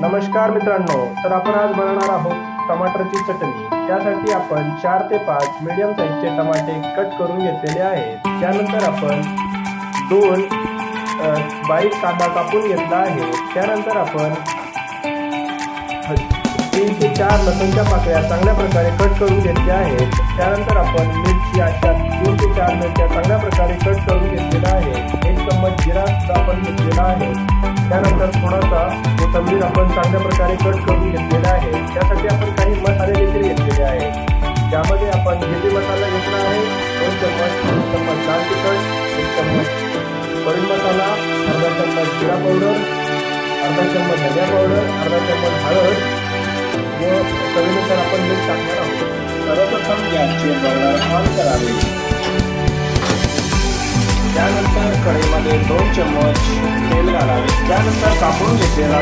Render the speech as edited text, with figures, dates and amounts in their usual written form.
नमस्कार मित्रांनो, तर आपण आज बनवणार आहोत टमाटरची चटणी। त्यासाठी आपण 4 ते 5 मीडियम साईजचे टमाटे कट करून घेतलेले आहेत। त्यानंतर आपण 2 बारीक कांदा कापून घेतला आहे। त्यानंतर आपण 3 ते 4 लसूणच्या पाकळ्या चांगल्या प्रकारे कट करून घेतल्या आहेत। त्यानंतर आपण मिरची अशा 3 ते 4 मिरच्या चांगल्या प्रकारे कट करून घेतलेला आहे। 1 चम्मच जिरा सुद्धा आपण घेतलेला आहे। त्यानंतर थोडासा कोथिंबीर आपण चांगल्या प्रकारे कट करून घेतलेला आहे। त्यासाठी आपण काही मसाले देखील घेतलेले आहेत। त्यामध्ये आपण जिरे मसाला घेतला आहे 2 चम्मच, 1 चम्मच लाल तिखट, 1 चम्मच कढी मसाला, अर्धा चम्मच जिरा पावडर, अर्धा चम्मच धनिया पावडर, अर्धा चम्मच हळद व चवीनुसार आपण मीठ टाकणार आहोत। सर्वप्रथम गॅसचे बर्नर ऑन करावे। त्यानंतर कढईमध्ये 2 चम्मच तेल घालावे। त्यानंतर कापून घेतलेला